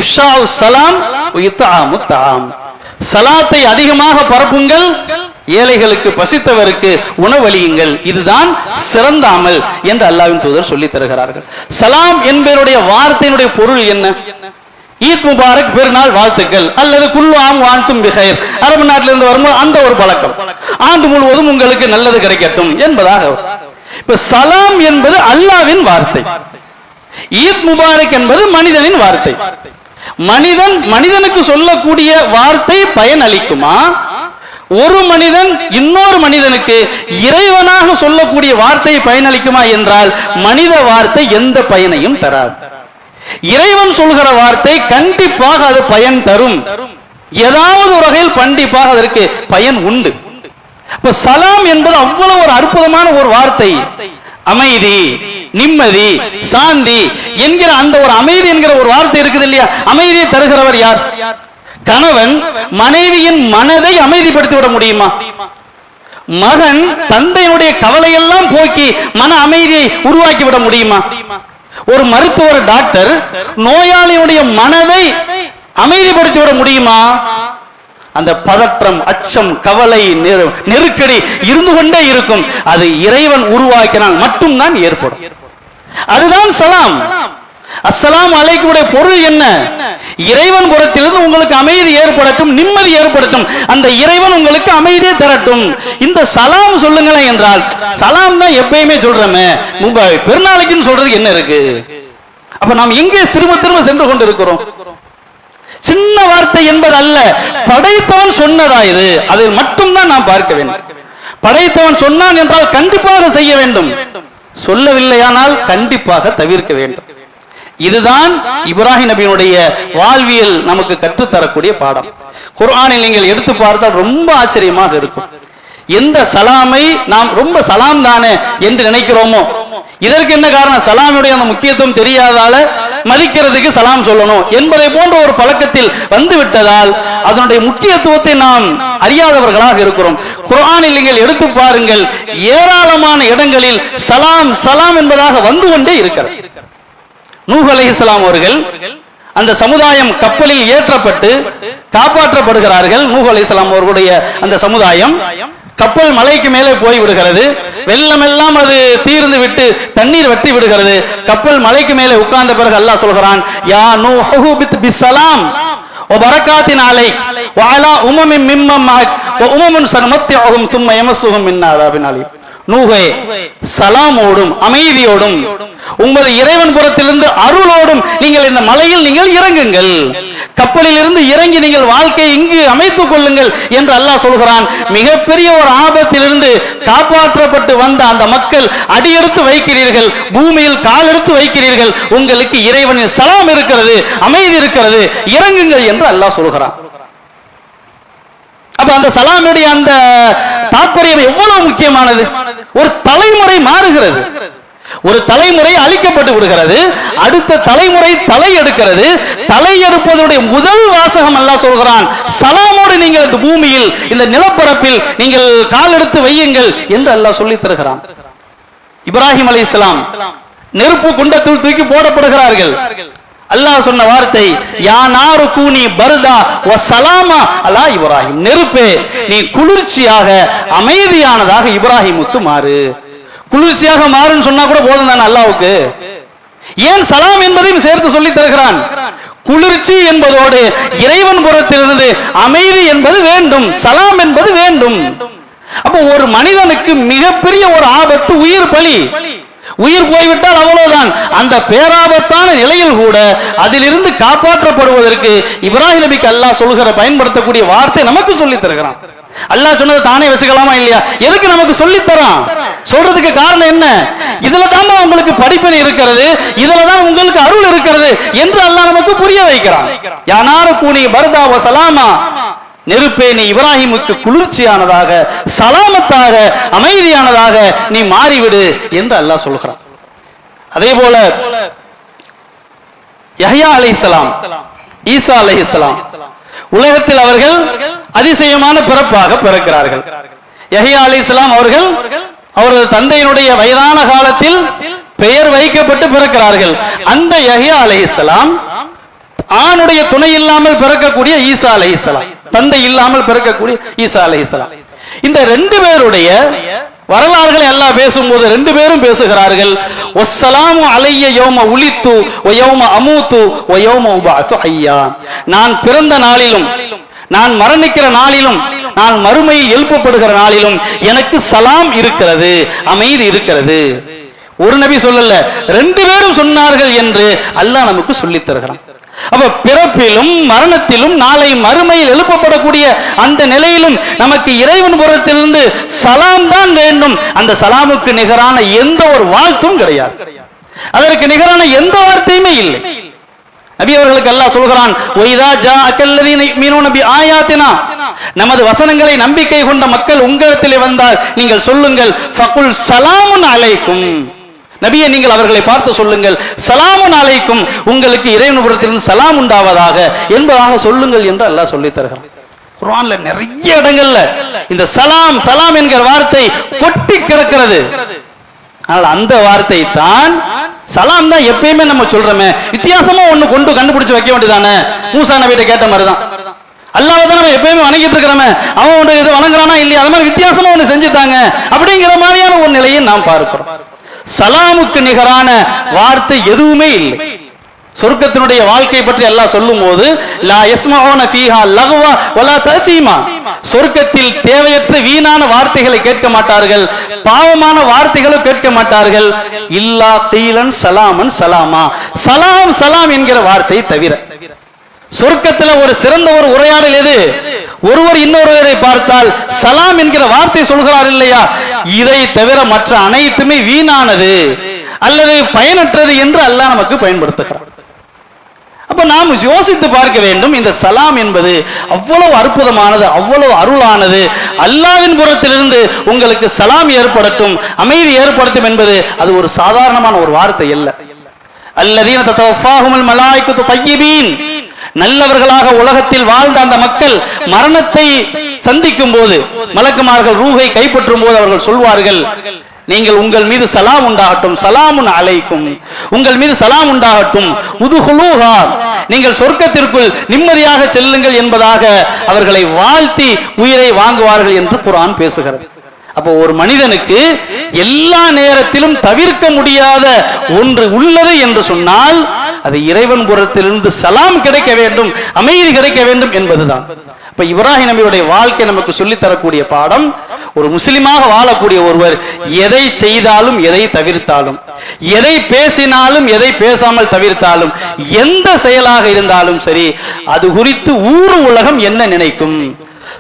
இஃஷாஉ ஸலாம் வ இத்ஆமு தஆம். சலாத்தை அதிகமாக பரப்புங்கள், ஏழைகளுக்கு பசித்தவருக்கு உணவளியுங்கள். இதுதான் சிறந்த அமல் என்று அல்லாஹ்வின் தூதர் சொல்லி தருகிறார்கள். சலாம் என்பதனுடைய வார்த்தையினுடைய பொருள் என்ன? ஈத் முபாரக், பெருநாள் வாழ்த்துக்கள், அல்லது குல்லு ஆம் வான்தும் பிகைர், அரபு நாட்டிலிருந்து வரும்போது அந்த ஒரு பழக்கம், ஆண்டு முழுவதும் உங்களுக்கு நல்லது கிடைக்கட்டும் என்பதாக. இப்ப சலாம் என்பது அல்லாஹ்வின் வார்த்தை, ஈத் முபாரக் என்பது மனிதனின் வார்த்தை. மனிதனுக்கு சொல்லக்கூடிய வார்த்தை பயன் அளிக்குமா? ஒரு மனிதன் இன்னொரு மனிதனுக்கு இறைவனாக சொல்லக்கூடிய வார்த்தை பயனளிக்குமா என்றால் மனித வார்த்தை எந்த பயனையும் தராது. இறைவன் சொல்கிற வார்த்தை கண்டிப்பாக அது பயன் தரும். ஏதாவது ஒரு வகையில் கண்டிப்பாக அதற்கு பயன் உண்டு. இப்ப சலாம் என்பது அவ்வளவு ஒரு அற்புதமான ஒரு வார்த்தை. அமைதி, நிம்மதி, சாந்தி என்கிற அந்த ஒரு அமைதி என்கிற ஒரு வார்த்தை இருக்குது இல்லையா? அமைதியை தருகிறவர் யார்? கணவன் மனைவியின் மனதை அமைதிப்படுத்தி விட முடியுமா? மகன் தந்தையுடைய கவலையெல்லாம் போக்கி மன அமைதியை உருவாக்கி விட முடியுமா? ஒரு மருத்துவர், டாக்டர் நோயாளியுடைய மனதை அமைதிப்படுத்தி விட முடியுமா? அந்த பதற்றம், அச்சம், கவலை, நெருக்கடி இருந்து கொண்டே இருக்கும். அது இறைவன் உருவாக்கினால் மட்டும்தான் ஏற்படும். அதுதான் சலாம். அஸ்ஸலாமு அலைக்குமுடைய பொருள் என்ன? இறைவன் புறத்திலிருந்து உங்களுக்கு அமைதி ஏற்படட்டும், நிம்மதி ஏற்படட்டும், அந்த இறைவன் உங்களுக்கு அமைதியை தரட்டும். இந்த சலாம் சொல்லுங்களேன் என்றால், சலாம் தான் எப்பயுமே சொல்றோமே, பெருநாளைக்குன்னு சொல்றதுக்கு என்ன இருக்கு? அப்ப நாம் எங்கே திரும்ப திரும்ப சென்று கொண்டு இருக்கிறோம்? சின்ன வார்த்தை என்பது அல்ல, படைத்தவன் சொன்னதா இது, அதை மட்டும்தான் நாம் பார்க்க வேண்டும். படைத்தவன் சொன்னான் என்றால் கண்டிப்பாக செய்ய வேண்டும், சொல்லவில்லையானால் கண்டிப்பாக தவிர்க்க வேண்டும். இதுதான் இப்ராஹிம் நபியினுடைய வாழ்வியல் நமக்கு கற்றுத்தரக்கூடிய பாடம். குர்ஆனில் நீங்கள் எடுத்து பார்த்தால் ரொம்ப ஆச்சரியமாக இருக்கும். எந்த சலாமை நாம் ரொம்ப சலாம் தானே என்று நினைக்கிறோமோ, இதற்கு என்ன காரணம்? சலாமுடைய அந்த முக்கியத்துவம் தெரியாதால மதிக்கிறதுக்கு சலாம் சொல்லணும் என்பதை போன்ற ஒரு பழக்கத்தில் வந்து விட்டதால் அதனுடைய முக்கியத்துவத்தை நாம் அறியாதவர்களாக இருக்கிறோம். குர்ஆனில் நீங்கள் எடுத்து பாருங்கள், ஏராளமான இடங்களில் சலாம் சலாம் என்பதாக வந்து கொண்டே இருக்கிறது. நூஹ் அலைஹிஸ்ஸலாம் அவர்கள் அந்த சமுதாயம் கப்பலில் ஏற்றப்பட்டு காப்பாற்றப்படுகிறார்கள். நூஹ் அலைஹிஸ்ஸலாம் அவர்களுடைய அந்த சமுதாயம் கப்பல் மலைக்கு மேலே போய் விடுகிறது. வெள்ளம் எல்லாம் அது தீர்ந்து விட்டு தண்ணீர் வற்றி விடுகிறது. கப்பல் மலைக்கு மேலே உட்கார்ந்த பிறகு அல்லாஹ் சொல்கிறான், யா நூஹு பிஸ்ஸலாம் வ பரக்காத்தின் அலைக் வ அலா உமமின் மிம்மன் மஅக் வ உமமுன் சனமத்திஹும் ثم يمسهم மின் அஸாபின் அலீம். நூஹே, சலாமோடும் அமைதியோடும் உமது இறைவன் புறத்திலிருந்து அருளோடும் நீங்கள் இந்த மலையில் நீங்கள் இறங்குங்கள், கப்பலில் இருந்து இறங்கி நீங்கள் வாழ்க்கையை இங்கு அமைத்துக் கொள்ளுங்கள் என்று அல்லாஹ் சொல்கிறான். மிகப்பெரிய ஒரு ஆபத்திலிருந்து காப்பாற்றப்பட்டு வந்த அந்த மக்கள் அடியெடுத்து வைக்கிறீர்கள், பூமியில் கால் எடுத்து வைக்கிறீர்கள், உங்களுக்கு இறைவனின் சலாம் இருக்கிறது, அமைதி இருக்கிறது, இறங்குங்கள் என்று அல்லாஹ் சொல்கிறான். அப்ப அந்த சலாமுடைய அந்த தாற்பயம் எவ்வளவு முக்கியமானது. ஒரு தலைமுறை மாறுகிறது, ஒரு தலைமுறை அழிக்கப்பட்டு விடுகிறது, அடுத்த தலைமுறை தலை எடுக்கிறது. தலை எடுப்பதனுடைய முதல் வாசகம் அல்லாஹ் சொல்கிறான், சலாமோடு நீங்கள் இந்த பூமியில் இந்த நிலப்பரப்பில் நீங்கள் கால் எடுத்து வையுங்கள் என்று அல்லாஹ் சொல்லி தருகிறான். இப்ராஹிம் அலைஹிஸ்ஸலாம் நெருப்பு குண்டத்தில் தூக்கி போடப்படுகிறார்கள். அல்லாஹ் சொன்ன வார்த்தை, யா நாரு கூனி பர்தா வ சலாமா அலா இப்ராஹிம். நெருப்பே, நீ குளிர்ச்சியாக அமைதியானதாக இப்ராஹிமுக்கு மாறு. குளிர்ச்சியாக மாறுன்னு சொன்னா கூட போதும் தானே அல்லாஹ்வுக்கு? ஏன் சலாம் என்பதையும் சேர்த்து சொல்லி தருகிறான். குளிர்ச்சி என்பதோடு இறைவன் புறத்திலிருந்து அமைதி என்பது வேண்டும், சலாம் என்பது வேண்டும். அப்போ ஒரு மனிதனுக்கு மிகப்பெரிய ஒரு ஆபத்து உயிர் பலி. உயிர் போய்விட்டால் அவ்வளவுதான். அந்த பேராபத்தான நிலையில் கூட அதிலிருந்து காப்பாற்றப்படுவதற்கு இப்ராஹிம் நபிக்கு அல்லாஹ் சொல்கிற பயன்படுத்தக்கூடிய வார்த்தை நமக்கு சொல்லி தருகிறான். அல்லாஹ் சொன்னதை தானே வச்சுக்கலாமா இல்லையா? எதுக்கு நமக்கு சொல்லி தரான்? சொல்றதுக்கு காரணம் என்ன? இதுல தான் உங்களுக்கு படிப்பினை இருக்கிறது, இதுல தான் உங்களுக்கு அருள் இருக்கிறது என்று அல்லாஹ் நமக்கு புரிய வைக்கிறான். யானாரு கூனி பர்தா வ சலாமா, நெருப்பே நீ இப்ராஹிமுக்கு குளிர்ச்சியானதாக, சலாமத்தாக, அமைதியானதாக நீ மாறிவிடு என்று அல்லாஹ் சொல்கிறான். அதே போல யஹ்யா அலைஹிஸ்ஸலாம், ஈசா அலைஹிஸ்ஸலாம், உலகத்தில் அவர்கள் அதிசயமான பிறப்பாக பிறக்கிறார்கள். யஹ்யா அலைஹிஸ்ஸலாம் அவர்கள் அவரது தந்தையினுடைய வயதான காலத்தில் பெயர் வைக்கப்பட்டு பிறக்கிறார்கள். அந்த யஹ்யா அலைஹிஸ்ஸலாம் ஆணுடைய துணை இல்லாமல் பிறக்கக்கூடிய ஈசா அலைஹிஸ்ஸலாம், தந்தை இல்லாமல் பிறக்கக்கூடிய ஈசா அலைஹிஸ்ஸலாம். இந்த ரெண்டு பேருடைய வரலாறுகளை எல்லாம் பேசும்போது ரெண்டு பேரும் பேசுகிறார்கள், வஸ்ஸலாமு அலைய யௌம உலித்து வ யௌம அமூது வ யௌம உபஅது ஹய்யா. நான் பிறந்த நாளிலும், நான் மரணிக்கிற நாளிலும், நான் மறுமையில் எழுப்பப்படுகிற நாளிலும் எனக்கு சலாம் இருக்கிறது, அமைதி இருக்கிறது. ஒரு நபி சொல்லல, ரெண்டு பேரும் சொன்னார்கள் என்று அல்லாஹ் நமக்கு சொல்லித் தருகிறான். அப்ப பிறப்பிலும் மரணத்திலும் நாளை மறுமையில் எழுப்பப்படக்கூடிய அந்த நிலையிலும் நமக்கு இறைவன் புறத்திலிருந்து சலாம் தான் வேண்டும். அந்த சலாமுக்கு நிகரான எந்த ஒரு வாழ்த்தும் கிடையாது, அதற்கு நிகரான எந்த வார்த்தையுமே இல்லை. நபி அவர்களுக்கு அல்லாஹ் சொல்கிறான், ஒய்தா ஜாஅக்கல்லதீன யுமினூன பிஆயாத்தினா, நமது வசனங்களை நம்பிக்கை கொண்ட மக்கள் உங்களிடத்திலே வந்தால் நீங்கள் சொல்லுங்கள், ஃபகுல் சலாமுன் அலைக்கும், நபியை நீங்கள் அவர்களை பார்த்து சொல்லுங்கள், சலாமுன் அலைக்கும், உங்களுக்கு இறைவனிடத்திலிருந்து சலாம் உண்டாவதாக என்பதாக சொல்லுங்கள் என்று அல்லாஹ் சொல்லி தருகிறான். குர்ஆன்ல நிறைய இடங்கள்ல இந்த சலாம் சலாம் என்கிற வார்த்தை கொட்டி கிடக்கிறது. ஆனால் அந்த வார்த்தை தான் சலாம் தான் எப்பயுமே நம்ம சொல்றோமே, வித்தியாசமா ஒண்ணு கொண்டு கண்டுபிடிச்சு வைக்க வேண்டியதானே. மூசா நபிட்ட கேட்ட மாதிரிதான், அல்லாஹ் தான் நம்ம எப்பயுமே வணங்கிட்டு இருக்கிறோமே, அவன் ஒன்று இது வணங்குறானா இல்லையா, அது மாதிரி வித்தியாசமா ஒண்ணு செஞ்சுட்டாங்க அப்படிங்கிற மாதிரியான ஒரு நிலையை நாம் பார்க்கிறோம். சலாமுக்கு நிகரான வார்த்தை எதுவுமே இல்லை. சொர்க்கத்தினுடைய வாழ்க்கை பற்றி அல்லாஹ் சொல்லும் போது, லா யஸ்மஊன ஃபீஹா லக்வா வலா தஸீமா, சொர்க்கத்தில் தேவையற்ற வீணான வார்த்தைகளை கேட்க மாட்டார்கள், பாவமான வார்த்தைகளும் கேட்க மாட்டார்கள். இல்லா கீலன் சலாமன் சலாமா, சலாம் சலாம் என்கிற வார்த்தை தவிர. சொர்க்கத்தில் ஒரு சிறந்த ஒரு உரையாடல் எது? ஒருவர் இன்னொருவரை பார்த்தால் சலாம் என்கிற வார்த்தை சொல்கிறார் இல்லையா, இதை தவிர மற்ற அனைத்துமே வீணானது அல்லது பயனற்றது என்று அல்லாஹ் நமக்கு பயன்படுத்துகிறார். அப்ப நாம் யோசித்து பார்க்க வேண்டும், இந்த சலாம் என்பது அவ்வளவு அற்புதமானது, அவ்வளவு அருளானது. அல்லாஹ்வின் புறத்திலிருந்து உங்களுக்கு சலாம் ஏற்படட்டும், அமைதி ஏற்படுத்தும் என்பது அது ஒரு சாதாரணமான ஒரு வார்த்தை அல்ல. அல்லதீன தத்தவஃபாஹுமுல் மலாயிகத்து தய்யிபீன், நல்லவர்களாக உலகத்தில் வாழ்ந்த அந்த மக்கள் மரணத்தை சந்திக்கும் போது, மலக்குமார்கள் ரூஹை கைப்பற்றும் போது அவர்கள் சொல்வார்கள், நீங்கள் உங்கள் மீது சலாம் உண்டாகட்டும், சலாமுன் அலைக்கும், உங்கள் மீது சலாம் உண்டாகட்டும், உதுகுலூஹா, நீங்கள் சொர்க்கத்திற்குள் நிம்மதியாக செல்லுங்கள் என்பதாக அவர்களை வாழ்த்தி உயிரை வாங்குவார்கள் என்று குர்ஆன் பேசுகிறது. அப்போ ஒரு மனிதனுக்கு எல்லா நேரத்திலும் தவிர்க்க முடியாத ஒன்று உள்ளது என்று சொன்னால் அது இறைவன் புறத்திலிருந்து சலாம் கிடைக்க வேண்டும், அமைதி கிடைக்க வேண்டும் என்பதுதான். இப்ப இப்ராஹிம் நபியுடைய வாழ்க்கை நமக்கு சொல்லித் தரக்கூடிய பாடம், ஒரு முஸ்லிமாக வாழக்கூடிய ஒருவர் எதை செய்தாலும் எதை தவிர்த்தாலும், எதை பேசினாலும் எதை பேசாமல் தவிர்த்தாலும், எந்த செயலாக இருந்தாலும் சரி, அது குறித்து ஊர் உலகம் என்ன நினைக்கும்,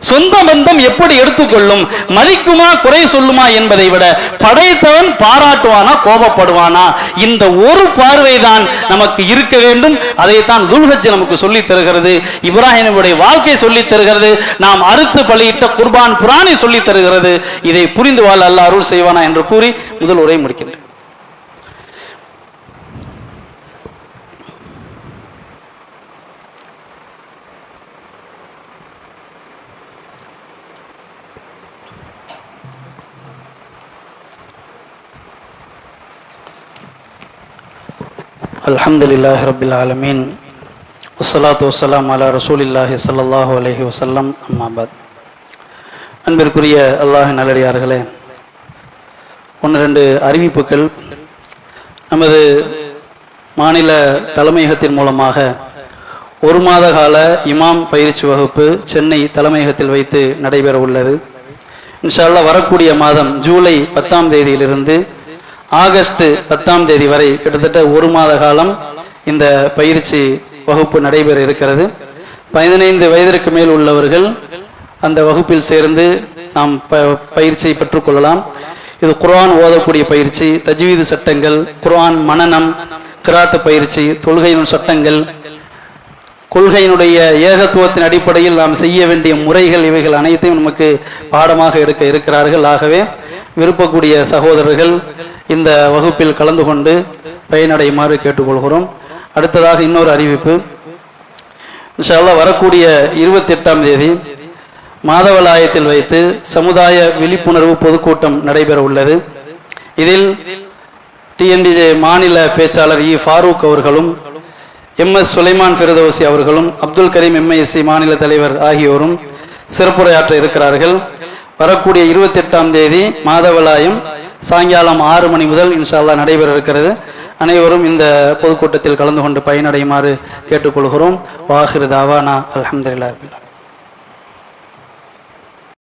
சொந்த பந்தம் எப்படி எடுத்துக்கொள்ளும், மதிக்குமா குறை சொல்லுமா என்பதை விட படைத்தவன் பாராட்டுவானா கோபப்படுவானா, இந்த ஒரு பார்வைதான் நமக்கு இருக்க வேண்டும். அதைத்தான் துல்ஹஜ் நமக்கு சொல்லி தருகிறது, இப்ராஹிமுடைய வாழ்க்கை சொல்லி தருகிறது, நாம் அறுத்து பலியிட்ட குர்பான் புராணி சொல்லி தருகிறது. இதை புரிந்து வாழ அல்லாஹ் அருள் செய்வானா என்று கூறி முதல் உரை முடிக்கின்றேன். அல்ஹம்துலில்லாஹி ரப்பில் ஆலமீன், வஸ்ஸலாத்து வஸ்ஸலாம் அலா ரசூலில்லாஹி ஸல்லல்லாஹு அலைஹி வஸல்லம், அம்மா பாத். அன்பிற்குரிய அல்லாஹ்வின் நல்லடியார்களே, 1-2 அறிவிப்புகள். நமது மாநில தலைமையகத்தின் மூலமாக 1 மாத கால இமாம் பயிற்சி வகுப்பு சென்னை தலைமையகத்தில் வைத்து நடைபெற உள்ளது. இன்ஷா அல்லாஹ் வரக்கூடிய மாதம் ஜூலை 10ஆம் தேதியிலிருந்து ஆகஸ்ட் 10ஆம் தேதி வரை கிட்டத்தட்ட 1 மாத காலம் இந்த பயிற்சி வகுப்பு நடைபெற இருக்கிறது. 15 வயதிற்கு மேல் உள்ளவர்கள் அந்த வகுப்பில் சேர்ந்து நாம் பயிற்சியை பெற்றுக்கொள்ளலாம். இது குர்ஆன் ஓதக்கூடிய பயிற்சி, தஜ்வீது சட்டங்கள், குர்ஆன் மனனம், கிராத் பயிற்சி, தொழுகையின் சட்டங்கள், கொள்கையினுடைய ஏகத்துவத்தின் அடிப்படையில் நாம் செய்ய வேண்டிய முறைகள், இவைகள் அனைத்தையும் நமக்கு பாடமாக எடுக்க இருக்கிறார்கள். ஆகவே விருப்பக்கூடிய சகோதரர்கள் இந்த வகுப்பில் கலந்து கொண்டு பயனடையுமாறு கேட்டுக்கொள்கிறோம். அடுத்ததாக இன்னொரு அறிவிப்பு, இன்ஷா அல்லாஹ் வரக்கூடிய 28ஆம் தேதி மாதவலாயத்தில் வைத்து சமுதாய விழிப்புணர்வு பொதுக்கூட்டம் நடைபெற உள்ளது. இதில் டிஎன்டிஜே மாநில பேச்சாளர் இ ஃபாரூக் அவர்களும், எம்எஸ் சுலைமான் ஃபிரதௌசி அவர்களும், அப்துல் கரீம் எம்ஐஎஸ்சி மாநில தலைவர் ஆகியோரும் சிறப்புரையாற்ற இருக்கிறார்கள். வரக்கூடிய 28ஆம் தேதி மாதவலாயம் சாயங்காலம் 6 மணி முதல் இன்ஷா அல்லாஹ் நடைபெற இருக்கிறது. அனைவரும் இந்த பொதுக்கூட்டத்தில் கலந்து கொண்டு பயனடையுமாறு கேட்டுக்கொள்கிறோம். வாஹிர் தாவானா அல்ஹம்துலில்லாஹ்.